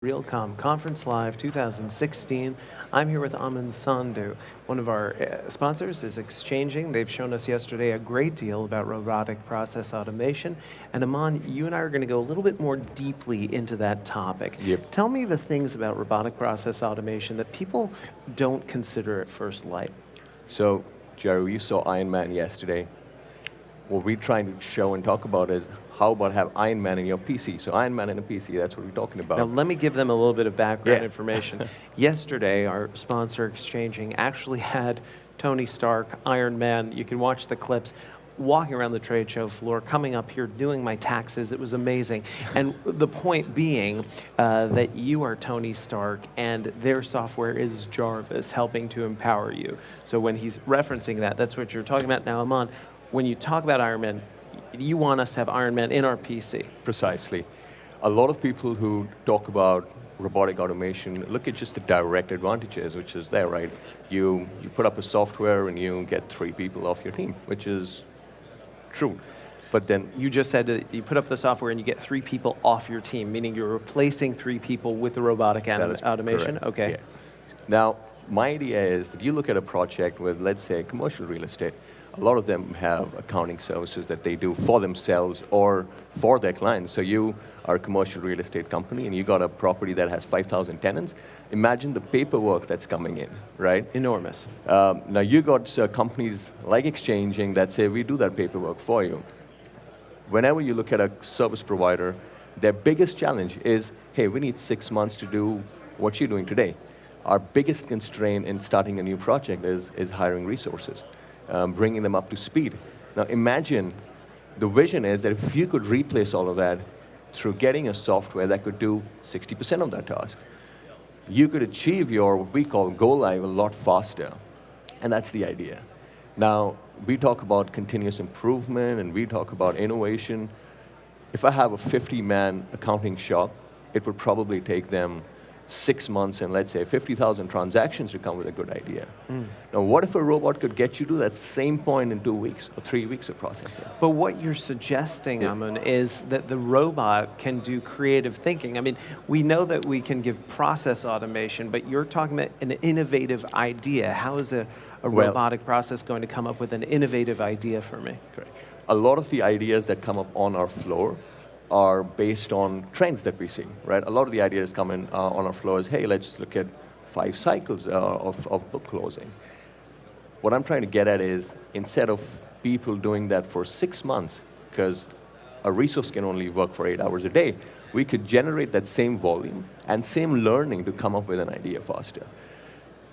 Realcomm Conference Live 2016. I'm here with Aman Sandhu. One of our sponsors is Xchanging. They've shown us yesterday a great deal about robotic process automation. And Aman, you and I are going to go a little bit more deeply into that topic. Yep. Tell me the things about robotic process automation that people don't consider at first light. So, Jerry, you saw Iron Man yesterday. What we're trying to show and talk about is how about have Iron Man in your PC? So Iron Man in a PC, that's what we're talking about. Now, let me give them a little bit of background Yeah. information. Yesterday, our sponsor, Exchanging, actually had Tony Stark, Iron Man. You can watch the clips walking around the trade show floor, coming up here, doing my taxes. It was amazing. And the point being that you are Tony Stark, and their software is Jarvis, helping to empower you. So when he's referencing that, that's what you're talking about. Now, Aman, when you talk about Iron Man, you want us to have Iron Man in our PC. Precisely. A lot of people who talk about robotic automation look at just the direct advantages, which is there, right? You put up a software and you get 3 people off your team, which is true. But then You just said that you put up the software and you get 3 people off your team, meaning you're replacing 3 people with the robotic that is automation? correct. Okay. Yeah. Now, my idea is that you look at a project with, let's say, commercial real estate. A lot of them have accounting services that they do for themselves or for their clients. So you are a commercial real estate company and you got a property that has 5,000 tenants. Imagine the paperwork that's coming in, right? Enormous. Now you got companies like Exchanging that say, we do that paperwork for you. Whenever you look at a service provider, their biggest challenge is, hey, we need 6 months to do what you're doing today. Our biggest constraint in starting a new project is hiring resources, bringing them up to speed. Now imagine, the vision is that if you could replace all of that through getting a software that could do 60% of that task, you could achieve your, what we call, go live a lot faster. And that's the idea. Now, we talk about continuous improvement and we talk about innovation. If I have a 50-man accounting shop, it would probably take them 6 months and let's say 50,000 transactions to come with a good idea. Now, what if a robot could get you to that same point in 2 weeks or 3 weeks of processing? But what you're suggesting, Yeah. Aman, is that the robot can do creative thinking. I mean, we know that we can give process automation, but you're talking about an innovative idea. How is a Well- robotic process going to come up with an innovative idea for me? Correct. A lot of the ideas that come up on our floor are based on trends that we see, right? A lot of the ideas come in on our floor is, hey, let's look at 5 cycles of book closing. What I'm trying to get at is, instead of people doing that for 6 months, because a resource can only work for 8 hours a day, we could generate that same volume and same learning to come up with an idea faster.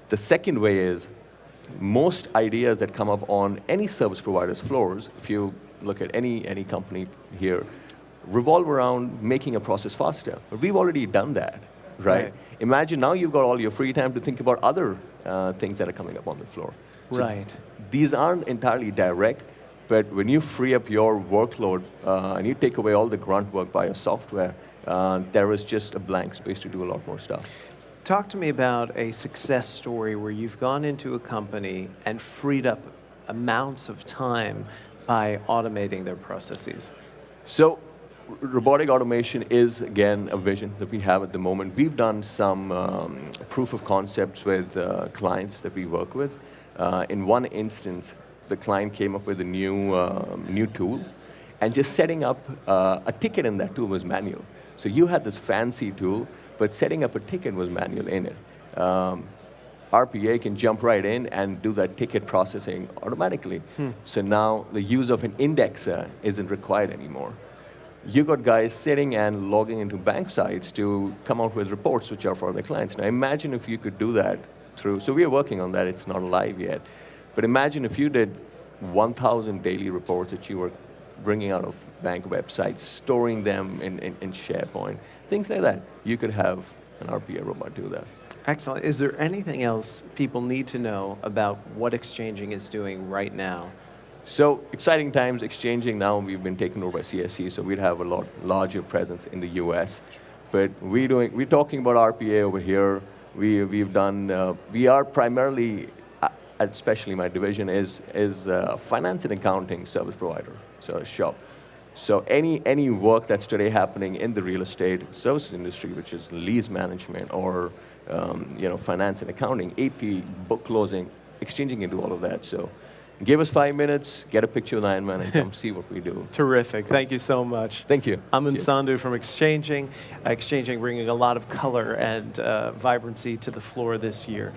The second way is, most ideas that come up on any service provider's floors, if you look at any company here, revolve around making a process faster. But we've already done that, right? Imagine now you've got all your free time to think about other things that are coming up on the floor. So Right. these aren't entirely direct, but when you free up your workload and you take away all the grunt work by your software, there is just a blank space to do a lot more stuff. Talk to me about a success story where you've gone into a company and freed up amounts of time by automating their processes. So robotic automation is, again, a vision that we have at the moment. We've done some proof of concepts with clients that we work with. In one instance, the client came up with a new tool, and just setting up a ticket in that tool was manual. So you had this fancy tool, but setting up a ticket was manual in it. RPA can jump right in and do that ticket processing automatically. So now the use of an indexer isn't required anymore. You got guys sitting and logging into bank sites to come out with reports which are for their clients. Now imagine if you could do that through, so we are working on that, it's not live yet. But imagine if you did 1,000 daily reports that you were bringing out of bank websites, storing them in SharePoint, things like that. You could have an RPA robot do that. Excellent. Is there anything else people need to know about what Exchanging is doing right now? So exciting times. Exchanging now, we've been taken over by CSC, so we'd have a lot larger presence in the US. But we're talking about RPA over here. We are primarily, especially my division is finance and accounting service provider, so a shop. So any work that's today happening in the real estate services industry, which is lease management or finance and accounting, AP, book closing, exchanging into all of that. So give us 5 minutes, get a picture with Iron Man, and come see what we do. Terrific. Thank you so much. Thank you. Aman Cheers. Sandhu from Xchanging. Xchanging bringing a lot of color and vibrancy to the floor this year.